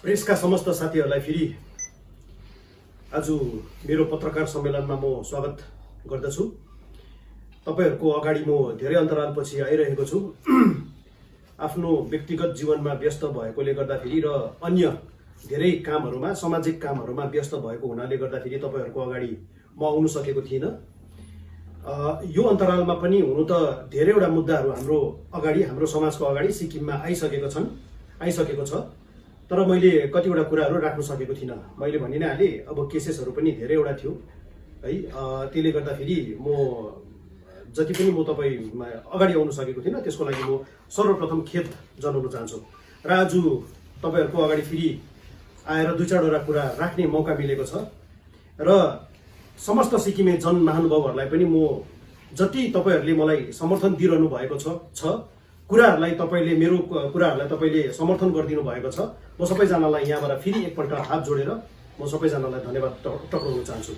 प्रेसका समस्त साथीहरूलाई फेरि आज मेरो पत्रकार सम्मेलनमा म स्वागत गर्दछु। तपाईहरुको अगाडि म धेरै अन्तरालपछि आइरहेको छु। आफ्नो व्यक्तिगत जीवनमा व्यस्त भएकोले गर्दाखेरि र अन्य धेरै कामहरुमा सामाजिक कामहरुमा व्यस्त भएको हुनाले गर्दाखेरि तपाईहरुको अगाडि म आउन सकेको थिइन। यो अन्तरालमा पनि हुनु त धेरैवटा मुद्दाहरु हाम्रो अगाडि हाम्रो समाजको अगाडि सिक्किममा आइसकेको छ। तर मैले कतिवटा कुराहरु राख्न सकेको थिइन। मैले भनि नै हाले अब केसेसहरु पनि धेरैवटा थियो है। त्यसले गर्दाखेरि म जति पनि म तपाईमा अगाडि आउन सकेको थिइन त्यसको लागि म सर्वप्रथम खेद जनाउन चाहन्छु। र आज तपाईहरुको अगाडि फेरि आएर दुई चारवटा कुरा राख्ने मौका मिलेको छ र समस्त सिक्किमे जनमहानुभावहरुलाई पनि म जति तपाईहरुले मलाई समर्थन दिइरहनु भएको छ कुराहरुलाई तपाईले मेरो कुराहरुलाई तपाईले समर्थन गरिदिनु भएको छ। म सबैजनालाई यहाँबाट फेरि एकपल्ट हात जोडेर म सबैजनालाई धन्यवाद टक्राउन चाहन्छु।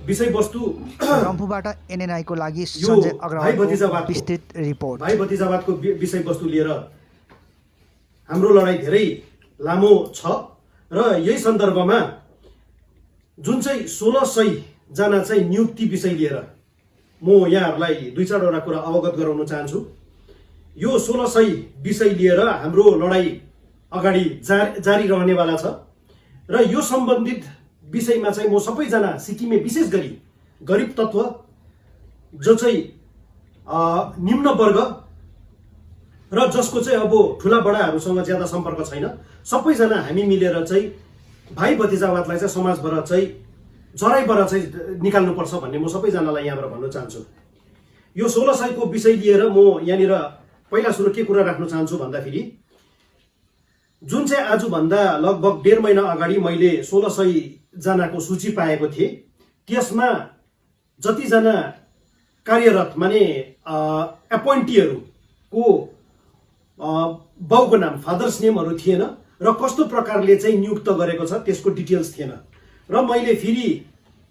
विषयवस्तु रम्फूबाट एनएनआई को लागि सञ्जय अग्रवालको विस्तृत रिपोर्ट। भाइ भतिजावादको विषयवस्तु लिएर हाम्रो लडाई धेरै लामो छ र यही सन्दर्भमा जुन चाहिँ 1600 जना चाहिँ नियुक्ति विषय लिएर म यहाँहरुलाई दुई चारवटा कुरा अवगत गराउन चाहन्छु। यो 1600 विषय लिएर हाम्रो लडाई अगाडि जारी रहनेवाला छ र यो सम्बन्धित विषयमा चाहिँ म सबैजना सिक्किमे विशेष गरी गरिब तत्व जो चाहिँ निम्न वर्ग र जसको चाहिँ अब ठुला बडाहरुसँग ज्यादा सम्पर्क छैन सबैजना हामी मिलेर चाहिँ भाइ भतिजावादलाई चाहिँ समाजबाट चाहिँ जराइबाट चाहिँ निकाल्नुपर्छ भन्ने म सबैजनालाई यहाँबाट भन्न चाहन्छु। यो 1600 को विषय लिएर म यहाँनिर पहिला सुरु के कुरा राख्न चाहन्छु भन्दाखेरि जुन चाहिँ आज भन्दा लगभग 1.5 महिना अगाडि मैले 1600 जनाको सूची पाएको थिए त्यसमा जति जना कार्यरत माने एपोइन्टीहरुको बाउको नाम फादर्स नेमहरु थिएन र कस्तो प्रकारले चाहिँ नियुक्त गरेको छ त्यसको डिटेल्स थिएन र मैले फेरि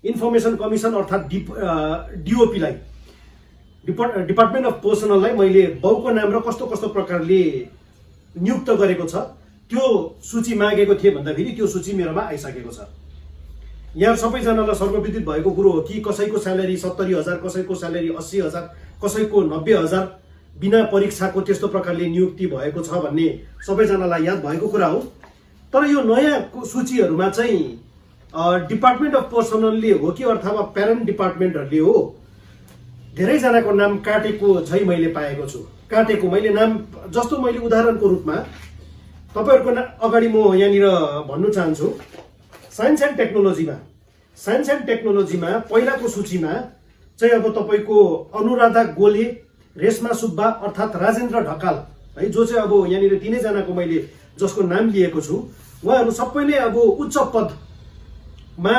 इन्फर्मेसन कमिसन अर्थात डीओपी लाई डिपार्टमेन्ट अफ पर्सनललाई मैले बाउको नाम र कस्तो कस्तो प्रकारले नियुक्त गरेको छ त्यो सूची मागेको थिए भन्दा फेरि त्यो सूची मेरोमा आइसकेको छ। यहाँ सबैजनालाई सर्वविदित भएको कुरो हो कि कसैको स्यालेरी 70,000 कसैको स्यालेरी 80,000 कसैको 90,000 बिना परीक्षाको त्यस्तो प्रकारले नियुक्ति भएको छ भन्ने सबैजनालाई याद भएको कुरा हो। तर यो नयाँ सूचीहरुमा चाहिँ डिपार्टमेन्ट अफ पर्सनलले हो कि अथवा प्यारेन्ट डिपार्टमेन्टहरुले हो धेरै जनाको नाम काटेको झै मैले पाएको छु। काटेको मैले नाम जस्तो मैले उदाहरणको रूपमा तपाईहरुको अगाडि म यहाँनिर भन्नु चाहन्छु। साइन्स एन्ड टेक्नोलोजीमा पहिलाको सूचीमा चाहिँ अब तपाईको अनुराधा गोले, रेशमा सुब्बा अर्थात राजेन्द्र ढकाल है जो चाहिँ अब यहाँनिर तीनै जनाको मैले जसको नाम लिएको छु उहाँहरु सबै नै अब उच्च पदमा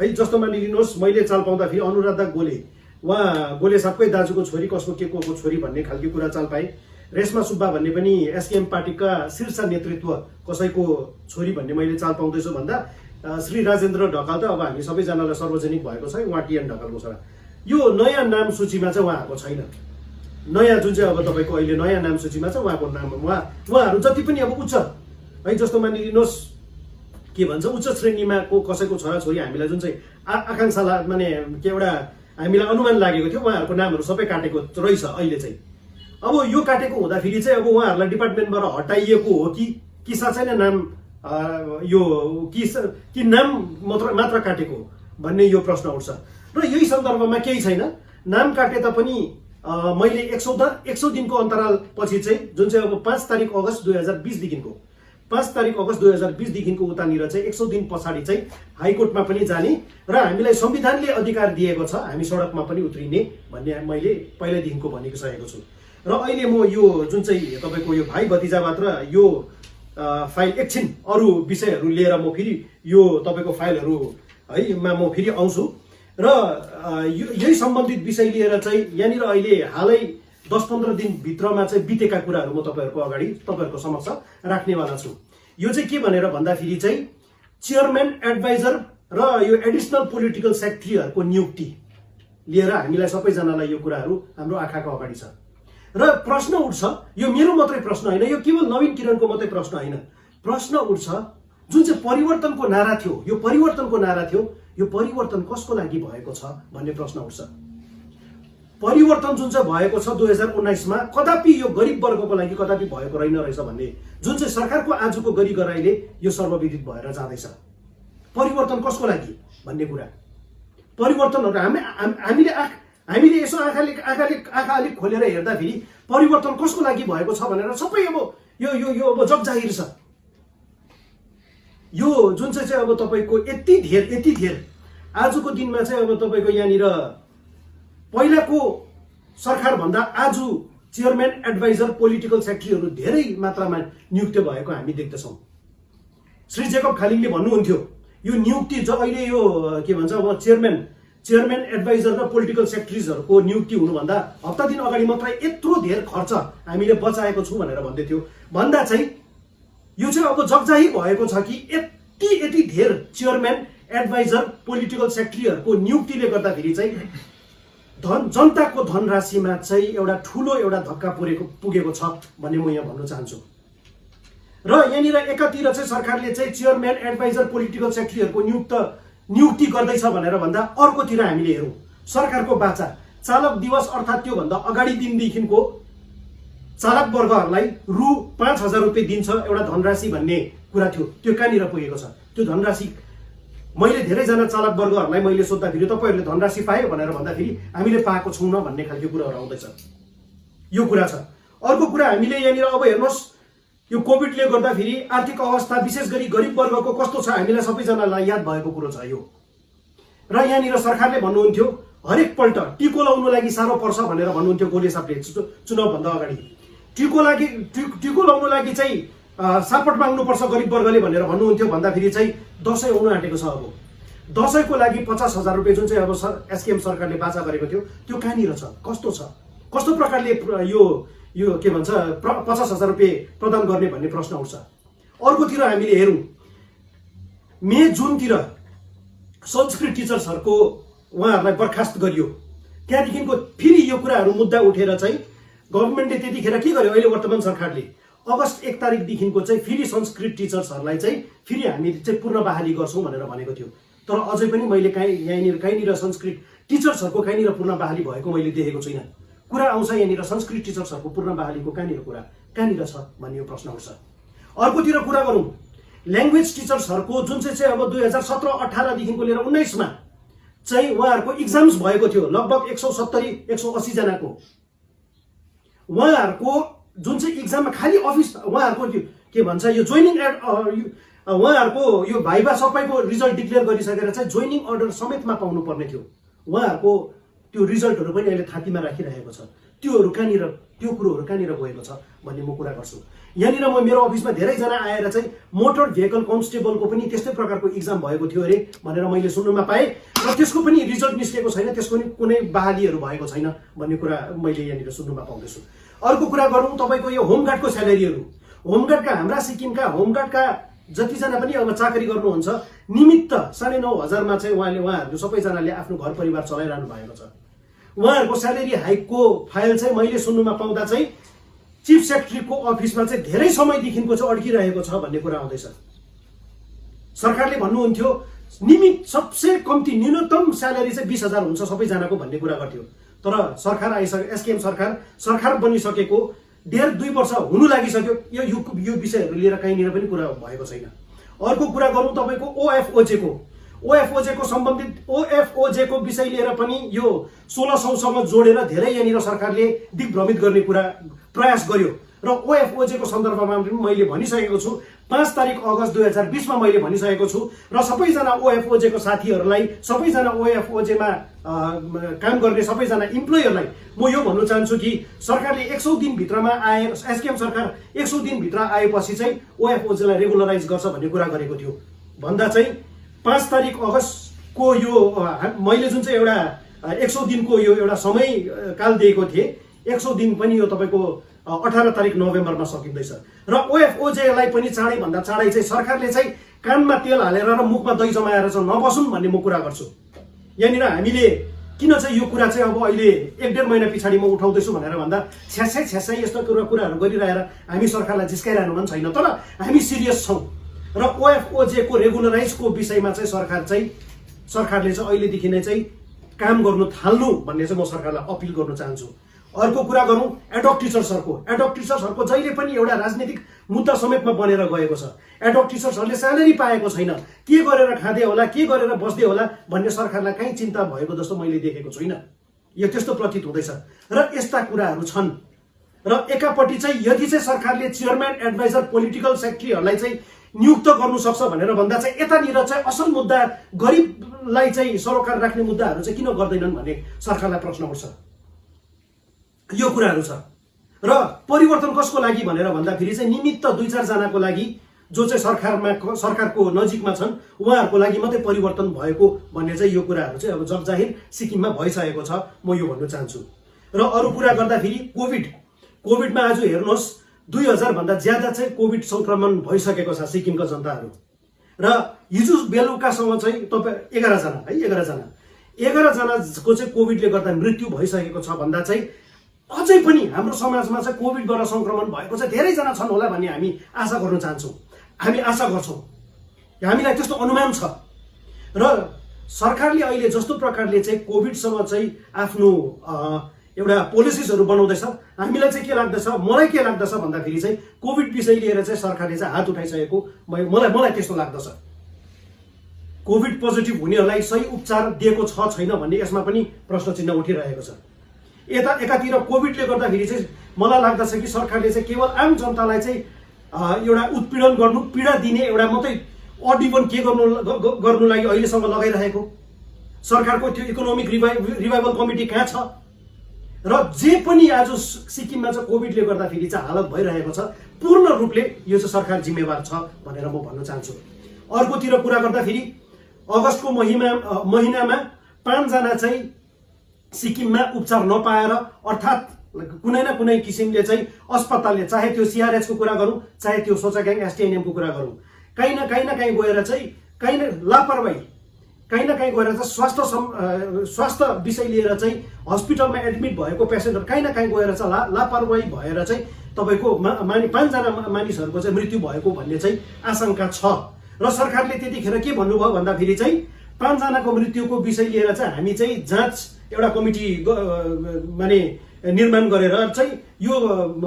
है। जस्तो मानिलिनुहोस् मैले चाल पाउँदा फेरि अनुराधा गोले उहाँ गोले साहबकै दाजुको छोरी कसको के को छोरी भन्ने खालको कुरा चाल पाए। रेशमा सुब्बा भन्ने पनि एसकेएम पार्टीका शीर्ष नेतृत्व कसैको छोरी भन्ने मैले चाल पाउँदैछु भन्दा श्री राजेन्द्र ढकाल त अब हामी सबैजनालाई सार्वजनिक भएको छ उहाँ टीएन ढकालको छोरा। यो नयाँ नाम सूचीमा चाहिँ उहाँहरुको छैन। नयाँ जुन चाहिँ अब तपाईको अहिले नयाँ नाम सूचीमा छ उहाँको नाम उहाँहरु जति पनि अब उच्च है जस्तो मानिलिनुहोस् के भन्छ उच्च श्रेणीमा को कसैको छोराछोरी हामीलाई जुन चाहिँ आकांक्षा माने के एउटा हामीलाई अनुमान लागेको थियो उहाँहरुको नामहरु सबै काटेको रहेछ अहिले चाहिँ। अब यो काटेको हुँदाखेरि चाहिँ अब उहाँहरुलाई डिपार्टमेन्टबाट हटाइएको हो कि साँच्चै नै नाम यो कि नाम मात्र काटेको भन्ने यो प्रश्न उठ्छ र यही सन्दर्भमा केही छैन। नाम काटे तापनि मैले 100 दिनको अन्तराल पछि चाहिँ जुन चाहिँ अब 5 तारिक अगस्त 2020 देखिको 5 तारिक अगस्त 2020 देखिको उतानिर चाहिँ 100 दिन पछाडि चाहिँ हाइकोर्टमा पनि जाने र हामीलाई संविधानले अधिकार दिएको छ हामी सडकमा पनि उत्रिने भन्ने मैले पहिलेदेखिको भनेको सकेको छु। र अहिले म यो जुन चाहिँ तपाईको यो भाइ भतिजावाद र यो फाइल एकछिन अरु विषयहरु लिएर म फेरि यो तपाईको फाइलहरु है मा म फेरि आउँछु र यही सम्बन्धित विषय लिएर चाहिँ यहाँनिर अहिले हालै 10-15 दिन भित्रमा चाहिँ बितेका कुराहरु म तपाईहरुको अगाडि तपाईहरुको समक्ष राख्नेवाला छु। यो चाहिँ के भनेर भन्दाखेरि चाहिँ चेयरम्यान एडभाइजर र यो एडिसनल पोलिटिकल सेक्रेटरीहरूको नियुक्ति लिएर हामीलाई सबैजनालाई यो कुराहरू हाम्रो आँखाको अगाडि छ। र प्रश्न उठ्छ, यो मेरो मात्रै प्रश्न होइन, यो केवल नवीन किरणको मात्रै प्रश्न होइन, प्रश्न उठ्छ जुन चाहिँ परिवर्तनको नारा थियो, यो परिवर्तनको नारा थियो, यो परिवर्तन कसको लागि भएको छ भन्ने प्रश्न उठ्छ। परिवर्तन जुन चाहिँ भएको छ 2019 मा कदापि यो गरिब वर्गको लागि कदापि भएको रहेन रहेछ भन्ने जुन चाहिँ सरकारको आजको गरी गराइले यो सर्वविदित भएर जाँदैछ। परिवर्तन कसको लागि भन्ने कुरा, परिवर्तनहरू हामीले यसो आँखा अलिक खोलेर हेर्दाखेरि परिवर्तन कसको लागि भएको छ भनेर सबै अब यो अब जगजाहिर छ। यो जुन चाहिँ अब तपाईँको यति धेर आजको दिनमा चाहिँ अब तपाईँको यहाँनिर पहिलाको सरकार भन्दा आज चेयरम्यान एडभाइजर पोलिटिकल सेक्रेटरीहरू धेरै मात्रामा नियुक्त भएको हामी देख्दछौँ। श्री जेकब खालिङले भन्नुहुन्थ्यो यो नियुक्ति अहिले यो के भन्छ अब चेयरम्यान एडभाइजर र पोलिटिकल सेक्रेटरीजहरूको नियुक्ति हुनुभन्दा हप्ता दिन अगाडि मात्र यत्रो धेर खर्च हामीले बचाएको छु भनेर भन्दै थियो। भन्दा चाहिँ यो चाहिँ अब जगजाहिर भएको छ कि यति धेर चेयरम्यान एडभाइजर पोलिटिकल सेक्रेटरीहरूको नियुक्तिले गर्दाखेरि चाहिँ जनताको धनराशिमा चाहिँ एउटा ठुलो एउटा धक्का पुगेको छ भन्ने म यहाँ भन्न चाहन्छु। र यहाँनिर एकातिर चाहिँ सरकारले चाहिँ चेयरम्यान एडभाइजर पोलिटिकल सेक्रेटरीहरूको नियुक्ति गर्दैछ भनेर भन्दा अर्कोतिर हामीले हेरौँ सरकारको बाचा चालक दिवस अर्थात् त्योभन्दा अगाडि दिनदेखिको चालक वर्गहरूलाई रु 5,000 रुपियाँ दिन्छ एउटा धनराशि भन्ने कुरा थियो, त्यो कहाँनिर पुगेको छ? त्यो धनराशि मैले धेरैजना चालक वर्गहरूलाई मैले सोद्धाखेरि तपाईँहरूले धनराशि पायो भनेर भन्दाखेरि हामीले पाएको छौँ भन्ने खालको कुराहरू आउँदैछ। यो कुरा छ। अर्को कुरा हामीले यहाँनिर अब हेर्नुहोस् यो कोभिडले गर्दाखेरि आर्थिक अवस्था विशेष गरी गरिब वर्गको कस्तो छ हामीलाई सबैजनालाई याद भएको कुरो छ यो। र यहाँनिर सरकारले भन्नुहुन्थ्यो हरेक पल्ट टिको लाउनु लागि साह्रो पर्छ भनेर भन्नुहुन्थ्यो गोले साहबले चुनावभन्दा अगाडि। टिको लाउनु लागि चाहिँ सापट माग्नुपर्छ गरिब वर्गले भनेर भन्नुहुन्थ्यो। भन्दाखेरि चाहिँ दसैँ आउनु आँटेको छ। अब दसैँको लागि 50,000 रुपियाँ जुन चाहिँ अब एसकेएम सरकारले बाचा गरेको थियो त्यो कहाँनिर छ, कस्तो छ, कस्तो प्रकारले यो के भन्छ 50,000 रुपियाँ प्रदान गर्ने भन्ने प्रश्न उठ्छ। अर्कोतिर हामीले हेरौँ मे जुनतिर संस्कृत टिचर्सहरूको उहाँहरूलाई बर्खास्त गरियो, त्यहाँदेखिको फेरि यो कुराहरू मुद्दा उठेर चाहिँ गभर्मेन्टले त्यतिखेर के गर्यो, अहिले वर्तमान सरकारले अगस्त 1 तारिकदेखिको चाहिँ फेरि संस्कृत टिचर्सहरूलाई चाहिँ फेरि हामी चाहिँ पूर्ण बहाली गर्छौँ भनेर भनेको थियो। तर अझै पनि मैले कहीँनिर संस्कृत टिचर्सहरूको कहीँनिर पूर्ण बहाली भएको मैले देखेको छुइनँ। कुरा आउँछ यहाँनिर संस्कृत टिचर्सहरूको पूर्ण बहालीको कहाँनिर छ भन्ने यो प्रश्न उठ्छ। अर्कोतिर कुरा गरौँ ल्याङ्ग्वेज टिचर्सहरूको जुन चाहिँ अब 2017-18 देखिको लिएर 19 मा चाहिँ उहाँहरूको इक्जाम्स भएको थियो लगभग 170-180 जनाको। उहाँहरूको जुन चाहिँ इक्जाममा खालि अफिस उहाँहरूको के भन्छ यो जोइनिङ उहाँहरूको यो भाइभा सबैको रिजल्ट डिक्लेयर गरिसकेर चाहिँ जोइनिङ अर्डर समेतमा पाउनु पर्ने थियो। उहाँहरूको त्यो रिजल्टहरू पनि अहिले थाँतीमा राखिरहेको छ। त्यो कुरोहरू कहाँनिर गएको छ भन्ने म कुरा गर्छु। यहाँनिर म मेरो अफिसमा धेरैजना आएर चाहिँ मोटर भेहिकल कन्स्टेबलको पनि त्यस्तै प्रकारको इक्जाम भएको थियो अरे भनेर मैले सुन्नुमा पाएँ र त्यसको पनि रिजल्ट निस्केको छैन, त्यसको पनि कुनै बहालीहरू भएको छैन भन्ने कुरा मैले यहाँनिर सुन्नुमा पाउँदैछु। अर्को कुरा गरौँ तपाईँको यो होमगार्डको स्यालेरीहरू। होमगार्डका हाम्रा सिक्किमका होमगार्डका जतिजना पनि अब चाकरी गर्नुहुन्छ निमित्त 9,500 मा चाहिँ उहाँहरू सबैजनाले आफ्नो घर परिवार चलाइरहनु भएको छ। उहाँहरूको स्यालेरी हाइकको फाइल चाहिँ मैले सुन्नुमा पाउँदा चाहिँ चिफ सेक्रेटरीको अफिसमा चाहिँ धेरै समयदेखिको चाहिँ अड्किरहेको छ भन्ने कुरा आउँदैछ। सरकारले भन्नुहुन्थ्यो सबसे कम्ती न्यूनतम स्यालेरी चाहिँ 20,000 हुन्छ सबैजनाको भन्ने कुरा गर्थ्यो। तर सरकार आइसक्यो, एसकेएम सरकार बनिसकेको 1.5-2 वर्ष हुनु लागिसक्यो, यो विषयहरू लिएर कहीँनिर पनि कुरा भएको छैन। अर्को कुरा गरौँ तपाईँको ओएफओजेको सम्बन्धित ओएफओजेको विषय लिएर पनि यो 1600सँग जोडेर धेरै यहाँनिर सरकारले दिग्भ्रमित गर्ने कुरा प्रयास गर्यो र ओएफओजेको सन्दर्भमा पनि मैले भनिसकेको छु 5 तारिक अगस्त 2020 मा मैले भनिसकेको छु र सबैजना ओएफओजेको साथीहरूलाई, सबैजना ओएफओजेमा काम गर्ने सबैजना इम्प्लोयरलाई म यो भन्न चाहन्छु कि सरकारले 100 दिन भित्रमा आए, एसकेएम सरकार 100 दिन भित्र आएपछि चाहिँ ओएफओजेलाई रेगुलराइज गर्छ भन्ने कुरा गरेको थियो। भन्दा चाहिँ 5 तारिक अगस्तको यो मैले जुन चाहिँ एउटा 100 दिनको यो एउटा समय काल दिएको थिएँ, 100 दिन पनि यो तपाईँको 18 तारिक नोभेम्बरमा सकिँदैछ र ओएफओजेलाई पनि चाँडैभन्दा चाँडै चाहिँ सरकारले चाहिँ कानमा तेल हालेर र मुखमा दही जमाएर चाहिँ नबसौँ भन्ने म कुरा गर्छु। यहाँनिर हामीले किन चाहिँ यो कुरा चाहिँ अब अहिले 1-1.5 महिना पछाडि म उठाउँदैछु भनेर भन्दा छ्यासै यस्तो कुराहरू गरिरहेर हामी सरकारलाई जिस्काइरहनु पनि छैन, तर हामी सिरियस छौँ र OFOJ को रेगुलराइजको विषयमा चाहिँ सरकारले चाहिँ अहिलेदेखि नै चाहिँ काम गर्नु थाल्नु भन्ने चाहिँ म सरकारलाई अपिल गर्न चाहन्छु। अर्को कुरा गरौँ एडहक टिचर्सहरूको जहिले पनि एउटा राजनीतिक मुद्दा समेतमा बनेर गएको छ। एडहक टिचर्सहरूले स्यालेरी पाएको छैन, के गरेर खाँदै होला, के गरेर बस्दै होला भन्ने सरकारलाई कहीँ चिन्ता भएको जस्तो मैले देखेको छुइनँ। यो त्यस्तो प्रतीत हुँदैछ र यस्ता कुराहरू छन्। र एकापट्टि चाहिँ यदि चाहिँ सरकारले चेयरम्यान, एडभाइजर, पोलिटिकल सेक्रेटरीहरूलाई चाहिँ नियुक्त गर्नु सक्छ भनेर भन्दा चाहिँ यतानिर चाहिँ असल मुद्दा, गरिबलाई चाहिँ सरोकार राख्ने मुद्दाहरू चाहिँ किन गर्दैनन् भन्ने सरकारलाई प्रश्न उठ्छ। यो कुराहरू छ। र परिवर्तन कसको लागि भनेर भन्दाखेरि चाहिँ निमित्त 2-4 जनाको लागि जो चाहिँ सरकारको नजिकमा छन् उहाँहरूको लागि मात्रै परिवर्तन भएको भन्ने चाहिँ यो कुराहरू चाहिँ अब जगजाहिर सिक्किममा भइसकेको छ, म यो भन्न चाहन्छु। र अरू कुरा गर्दाखेरि कोभिडमा आज हेर्नुहोस् 2000 भन्दा ज्यादा चाहिँ कोभिड संक्रमण भइसकेको छ सिक्किमका जनताहरू। र हिजो बेलुकासम्म चाहिँ तपाईँ 11 जनाको चाहिँ कोभिडले गर्दा मृत्यु भइसकेको छ भन्दा चाहिँ अझै पनि हाम्रो समाजमा चाहिँ कोभिडबाट संक्रमण भएको चाहिँ धेरैजना छन् होला भन्ने हामी आशा गर्न चाहन्छौँ, हामी आशा गर्छौँ, हामीलाई त्यस्तो अनुमान छ। र सरकारले अहिले जस्तो प्रकारले चाहिँ कोभिडसँग चाहिँ आफ्नो एउटा पोलिसिसहरू बनाउँदैछ, हामीलाई चाहिँ के लाग्दछ, मलाई के लाग्दछ भन्दाखेरि चाहिँ कोभिड विषय लिएर चाहिँ सरकारले चाहिँ हात उठाइसकेको मलाई त्यस्तो लाग्दछ। कोभिड पोजिटिभ हुनेहरूलाई सही उपचार दिएको छ छैन भन्ने यसमा पनि प्रश्न चिन्ह उठिरहेको छ। एकातिर कोभिडले गर्दाखेरि चाहिँ मलाई लाग्दछ कि सरकारले चाहिँ केवल आम जनतालाई चाहिँ एउटा उत्पीडन गर्नु, पीडा दिने एउटा मात्रै अडिबन के गर्नु लागि अहिलेसम्म लगाइरहेको। सरकारको त्यो इकोनोमिक रिभाइभल कमिटी कहाँ छ? र जे पनि आज सिक्किममा चाहिँ कोभिडले गर्दाखेरि चाहिँ हालत भइरहेको छ पूर्ण रूपले यो चाहिँ सरकार जिम्मेवार छ भनेर म भन्न चाहन्छु। अर्कोतिर कुरा गर्दाखेरि अगस्तको महिनामा 5 जना चाहिँ सिक्किममा उपचार नपाएर अर्थात् कुनै न कुनै किसिमले चाहिँ अस्पतालले, चाहे त्यो CRH को कुरा गरौँ चाहे त्यो सोचाग्याङ STNM को कुरा गरौँ, कहीँ न कहीँ गएर चाहिँ लापरवाही, कहीँ न कहीँ गएर चाहिँ स्वास्थ्य विषय लिएर चाहिँ हस्पिटलमा एडमिट भएको पेसेन्टहरू कहीँ न कहीँ गएर चाहिँ लापरवाही भएर चाहिँ तपाईँको 5 जना मानिसहरूको चाहिँ मृत्यु भएको भन्ने चाहिँ आशंका छ। र सरकारले त्यतिखेर के भन्नुभयो भन्दाखेरि चाहिँ 5 जनाको मृत्युको विषय लिएर चाहिँ हामी चाहिँ जाँच एउटा कमिटी माने निर्माण गरेर चाहिँ यो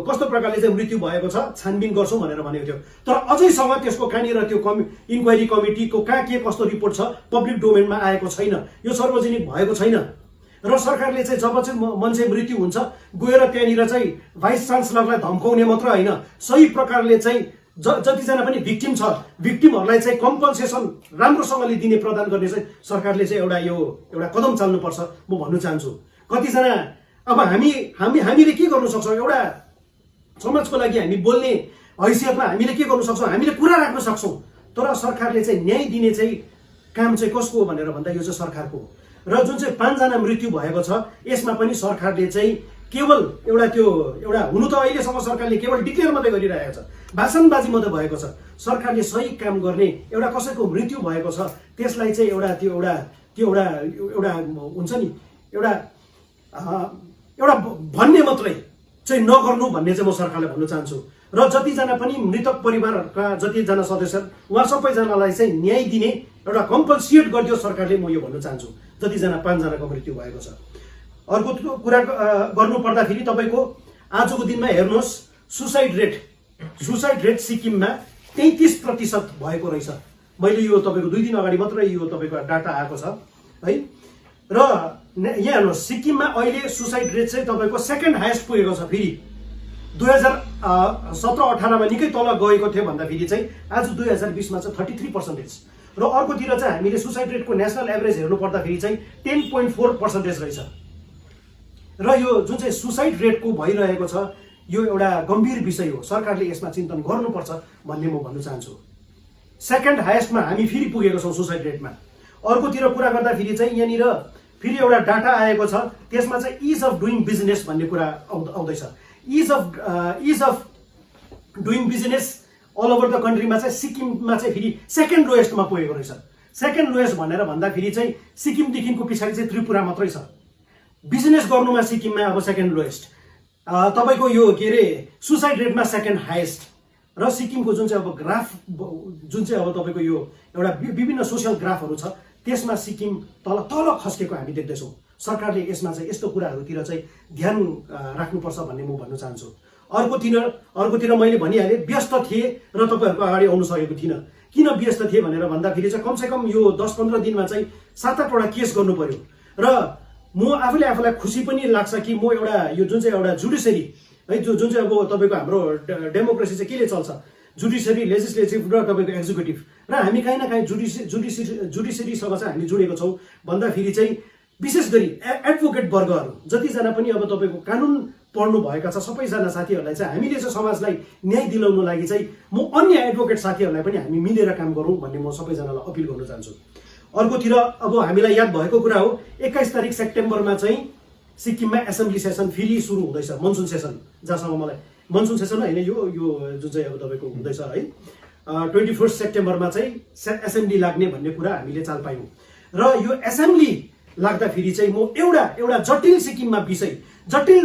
कस्तो प्रकारले चाहिँ मृत्यु भएको छ छानबिन गर्छौँ भनेर भनेको थियो। तर अझैसम्म त्यसको कहाँनिर त्यो इन्क्वायरी कमिटीको कहाँ के कस्तो रिपोर्ट छ पब्लिक डोमेनमा आएको छैन, यो सार्वजनिक भएको छैन। र सरकारले चाहिँ जब चाहिँ मान्छे मृत्यु हुन्छ गएर त्यहाँनिर चाहिँ भाइस चान्सलरलाई धम्काउने मात्र होइन, सही प्रकारले चाहिँ जतिजना पनि भिक्टिम छ भिक्टिमहरूलाई चाहिँ कम्पनसेसन राम्रोसँगले दिने प्रदान गर्ने चाहिँ सरकारले चाहिँ एउटा कदम चाल्नुपर्छ म भन्न चाहन्छु। कतिजना अब हामीले के गर्न सक्छौँ, एउटा समाजको लागि हामी बोल्ने हैसियतमा हामीले के गर्न सक्छौँ, हामीले कुरा राख्न सक्छौँ। तर सरकारले चाहिँ न्याय दिने चाहिँ काम चाहिँ कसको हो भनेर भन्दा यो चाहिँ सरकारको हो। र जुन चाहिँ 5 जना मृत्यु भएको छ यसमा पनि सरकारले चाहिँ केवल एउटा हुनु त अहिलेसम्म सरकारले केवल डिक्लेयर मात्रै गरिरहेको छ, भाषणबाजी मात्रै भएको छ। सरकारले सही काम गर्ने, एउटा कसैको मृत्यु भएको छ त्यसलाई चाहिँ एउटा हुन्छ नि एउटा भन्ने मात्रै चाहिँ नगर्नु भन्ने चाहिँ म सरकारलाई भन्न चाहन्छु। र जतिजना पनि मृतक परिवारका जतिजना सदस्य उहाँ सबैजनालाई चाहिँ न्याय दिने एउटा कम्पल्सिएट गरिदियो सरकारले, म यो भन्न चाहन्छु जतिजना 5 जनाको मृत्यु भएको छ। अर्को कुरा गर्नु पर्दाखेरि तपाईँको आजको दिनमा हेर्नुहोस् सुसाइड रेट सिक्किममा 33% भएको रहेछ। मैले यो तपाईँको 2 दिन अगाडि मात्रै यो तपाईँको डाटा आएको छ है। र यहाँ हेर्नुहोस् सिक्किममा अहिले सुसाइड रेट चाहिँ तपाईँको सेकेन्ड हाइएस्ट पुगेको छ। फेरि 2017-18 मा निकै तल गएको थियो भन्दाखेरि चाहिँ आज 2020 मा चाहिँ 33%। र अर्कोतिर चाहिँ हामीले सुसाइड रेटको नेसनल एभरेज हेर्नु पर्दाखेरि चाहिँ 10.4% रहेछ। र यो जुन चाहिँ सुसाइड रेटको भइरहेको छ यो एउटा गम्भीर विषय हो, सरकारले यसमा चिन्तन गर्नुपर्छ भन्ने म भन्न चाहन्छु। सेकेन्ड हाइएस्टमा हामी फेरि पुगेको छौँ सुसाइड रेटमा। अर्कोतिर कुरा गर्दाखेरि चाहिँ यहाँनिर फेरि एउटा डाटा आएको छ, त्यसमा चाहिँ इज अफ डुइङ बिजनेस भन्ने कुरा आउँदैछ। Ease of doing business all over the कन्ट्रीमा चाहिँ सिक्किममा चाहिँ फेरि सेकेन्ड लोएस्टमा पुगेको रहेछ। सेकेन्ड लोएस्ट भनेर भन्दाखेरि चाहिँ सिक्किमदेखिको पछाडि चाहिँ त्रिपुरा मात्रै छ। बिजनेस गर्नुमा सिक्किममा अब सेकेन्ड लोएस्ट, तपाईँको यो के अरे सुसाइड रेटमा सेकेन्ड हाइएस्ट, र सिक्किमको जुन चाहिँ अब ग्राफ जुन चाहिँ अब तपाईँको यो एउटा विभिन्न सोसियल ग्राफहरू छ त्यसमा सिक्किम तल तल खस्केको हामी देख्दैछौँ। सरकारले यसमा चाहिँ यस्तो कुराहरूतिर चाहिँ ध्यान राख्नुपर्छ भन्ने म भन्न चाहन्छु। अर्कोतिर मैले भनिहालेँ व्यस्त थिएँ र तपाईँहरूको अगाडि आउनु सकेको थिइनँ। किन व्यस्त थिएँ भनेर भन्दाखेरि चाहिँ कमसेकम यो 10-15 दिनमा चाहिँ 7-8वटा केस गर्नु पर्यो र म आफूलाई खुसी पनि लाग्छ कि म एउटा यो जुन चाहिँ एउटा जुडिसियरी है जुन चाहिँ अब तपाईँको हाम्रो डेमोक्रेसी चाहिँ केले चल्छ, जुडिसियरी, लेजिस्लेटिभ र तपाईँको एक्जिक्युटिभ, र हामी काहीँ न काहीँ जुडिसियरीसँग चाहिँ हामी जोडेको छौँ भन्दाखेरि चाहिँ विशेष गरी एडभोकेट वर्गहरू जतिजना पनि अब तपाईँको कानुन पढ्नु भएका छ सबैजना साथीहरूलाई चाहिँ हामीले चाहिँ समाजलाई न्याय दिलाउनु लागि चाहिँ म अन्य एडभोकेट साथीहरूलाई पनि हामी मिलेर काम गरौँ भन्ने म सबैजनालाई अपिल गर्न चाहन्छु। अर्कोतिर अब हामीलाई याद भएको कुरा हो 21 तारिक सेप्टेम्बरमा चाहिँ सिक्किममा एसेम्ब्ली सेसन फेरि सुरु हुँदैछ, मनसुन सेसन, जहाँसम्म मलाई मनसुन सेसन होइन यो जुन चाहिँ अब तपाईँको हुँदैछ है 21 सेप्टेम्बरमा चाहिँ एसेम्ब्ली लाग्ने भन्ने कुरा हामीले चाल पायौँ। र यो एसेम्ब्ली लाग्दाखेरि चाहिँ म एउटा जटिल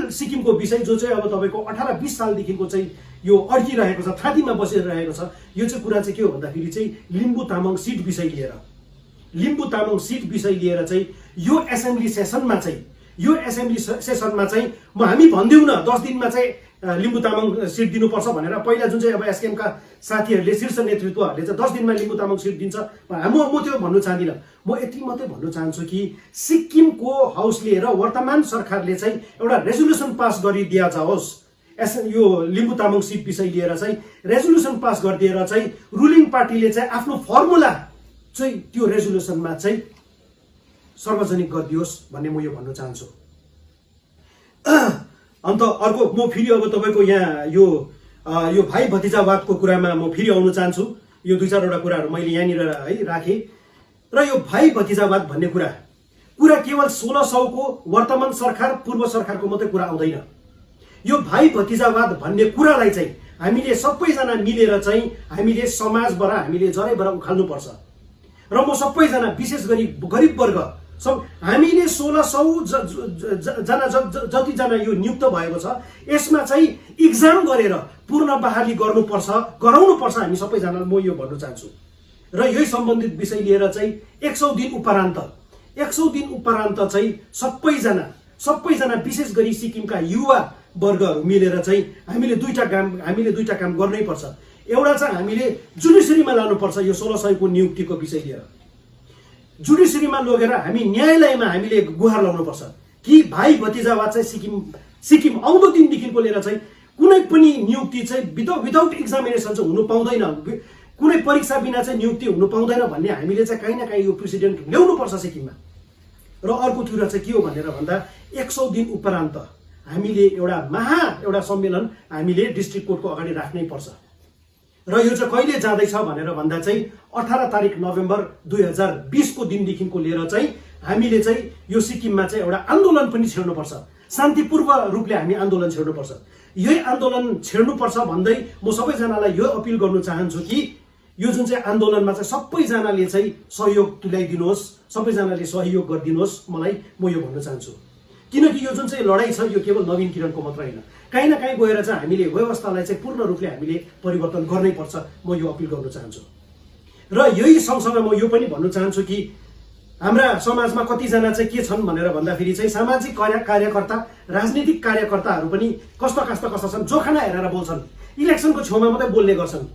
सिक्किमको विषय जो चाहिँ अब तपाईँको 18-20 सालदेखिको चाहिँ यो अड्किरहेको छ, थाँतीमा बसिरहेको छ, यो चाहिँ कुरा चाहिँ के हो भन्दाखेरि चाहिँ लिम्बू तामाङ सिट विषय लिएर चाहिँ यो एसेम्ब्ली सेसनमा चाहिँ हामी भन्दैनौँ 10 दिनमा चाहिँ लिम्बू तामाङ सिट दिनुपर्छ भनेर। पहिला जुन चाहिँ अब एसकेएमका साथीहरूले शीर्ष नेतृत्वहरूले चाहिँ 10 दिनमा लिम्बू तामाङ सिट दिन्छ म त्यो भन्नु चाहदिनँ। म यति मात्रै भन्न चाहन्छु कि सिक्किमको हाउसले र वर्तमान सरकारले चाहिँ एउटा रेजोल्युसन पास गरिदिया जाओस्, यो लिम्बू तामाङ सिट विषय लिएर चाहिँ रेजोल्युसन पास गरिदिएर चाहिँ रुलिङ पार्टीले चाहिँ आफ्नो फर्मुला चाहिँ त्यो रेजोल्युसनमा चाहिँ सार्वजनिक गरिदियोस् भन्ने म यो भन्न चाहन्छु। अन्त अर्को म फेरि अब तपाईँको यहाँ यो भाइ भतिजावादको कुरामा म फेरि आउन चाहन्छु। यो 2-4वटा कुराहरू मैले यहाँनिर है राखेँ र यो भाइ भतिजावाद भन्ने कुरा केवल 1600को वर्तमान सरकार पूर्व सरकारको मात्रै कुरा आउँदैन। यो भाइ भतिजावाद भन्ने कुरालाई चाहिँ हामीले सबैजना मिलेर चाहिँ हामीले समाजबाट हामीले जरैबाट उखाल्नुपर्छ र म सबैजना विशेष गरी गरिब वर्ग सब हामीले 1600 जना जतिजना यो नियुक्त भएको छ यसमा चाहिँ इक्जाम गरेर पूर्ण बहाली गराउनुपर्छ हामी सबैजनालाई म यो भन्न चाहन्छु। र यही सम्बन्धित विषय लिएर चाहिँ 100 दिन उपरान्त चाहिँ सबैजना विशेष गरी सिक्किमका युवा वर्गहरू मिलेर चाहिँ हामीले दुईटा काम गर्नै पर्छ। एउटा चाहिँ हामीले जुडिसियरीमा लानुपर्छ यो 1600 को नियुक्तिको विषय लिएर, जुडिसियरीमा लगेर हामी न्यायालयमा हामीले गुहार लाउनुपर्छ कि भाइ भतिजावाद चाहिँ सिक्किम आउँदो दिनदेखिको लिएर चाहिँ कुनै पनि नियुक्ति चाहिँ विदाउट एक्जामिनेसन चाहिँ हुनु पाउँदैन, कुनै परीक्षा बिना चाहिँ नियुक्ति हुनु पाउँदैन भन्ने हामीले चाहिँ काहीँ न काहीँ यो प्रेसिडेन्ट ल्याउनुपर्छ सिक्किममा। र अर्कोतिर चाहिँ के हो भनेर भन्दा 100 दिन उपरान्त हामीले एउटा सम्मेलन हामीले डिस्ट्रिक्ट कोर्टको अगाडि राख्नै पर्छ। र यो चाहिँ कहिले जाँदैछ भनेर भन्दा चाहिँ 18 तारिक नोभेम्बर 2020 को दिनदेखिको लिएर चाहिँ हामीले चाहिँ यो सिक्किममा चाहिँ एउटा आन्दोलन पनि छेड्नुपर्छ, शान्तिपूर्व रूपले हामी आन्दोलन छेड्नुपर्छ। यही आन्दोलन छेड्नुपर्छ भन्दै म सबैजनालाई यो अपिल गर्न चाहन्छु कि यो जुन चाहिँ आन्दोलनमा चाहिँ सबैजनाले चाहिँ सहयोग तुल्याइदिनुहोस्, सबैजनाले सहयोग गरिदिनुहोस्, मलाई म यो भन्न चाहन्छु। किनकि यो जुन चाहिँ लडाइँ छ यो केवल नवीन किरणको मात्र होइन, काहीँ न काहीँ गएर चाहिँ हामीले व्यवस्थालाई चाहिँ पूर्ण रूपले हामीले परिवर्तन गर्नै पर्छ, म यो अपिल गर्न चाहन्छु। र यही सँगसँगै म यो पनि भन्न चाहन्छु कि हाम्रा समाजमा कतिजना चाहिँ के छन् भनेर भन्दाखेरि चाहिँ सामाजिक कार्यकर्ता, राजनीतिक कार्यकर्ताहरू पनि कस्ता छन्, जोखाना हेरेर बोल्छन्, इलेक्सनको छेउमा मात्रै बोल्ने गर्छन्।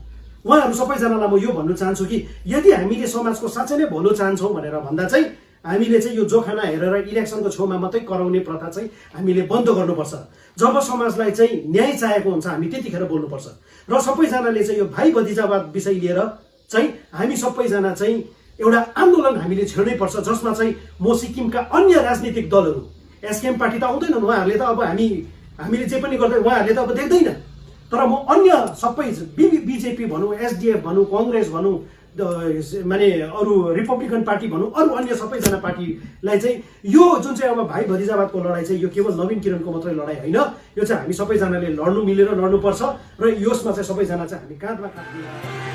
उहाँहरू सबैजनालाई म यो भन्न चाहन्छु कि यदि हामीले समाजको साँच्चै नै भलो चाहन्छौँ भनेर भन्दा चाहिँ हामीले चाहिँ यो जोखाना हेरेर इलेक्सनको छेउमा मात्रै कराउने प्रथा चाहिँ हामीले बन्द गर्नुपर्छ। जब समाजलाई चाहिँ न्याय चाहेको हुन्छ हामी त्यतिखेर बोल्नुपर्छ। र सबैजनाले चाहिँ यो भाइ भतिजावाद विषय लिएर चाहिँ हामी सबैजना चाहिँ एउटा आन्दोलन हामीले छेड्नै पर्छ, जसमा चाहिँ म सिक्किमका अन्य राजनीतिक दलहरू, एसकेएम पार्टी त आउँदैनन्, उहाँहरूले त अब हामीले जे पनि गर्दै उहाँहरूले त अब देख्दैन, तर म अन्य सबै बिजेपी भनौँ, एसडिएफ भनौँ, कङ्ग्रेस भनौँ, माने अरू रिपब्लिकन पार्टी भनौँ अरू अन्य सबैजना पार्टीलाई चाहिँ यो जुन चाहिँ अब भाइ भतिजावादको लडाइँ चाहिँ यो केवल नवीन किरणको मात्रै लडाइँ होइन, यो चाहिँ हामी सबैजनाले लड्नु मिलेर लड्नुपर्छ र यसमा चाहिँ सबैजना चाहिँ हामी काँधमा काँध मिलाएर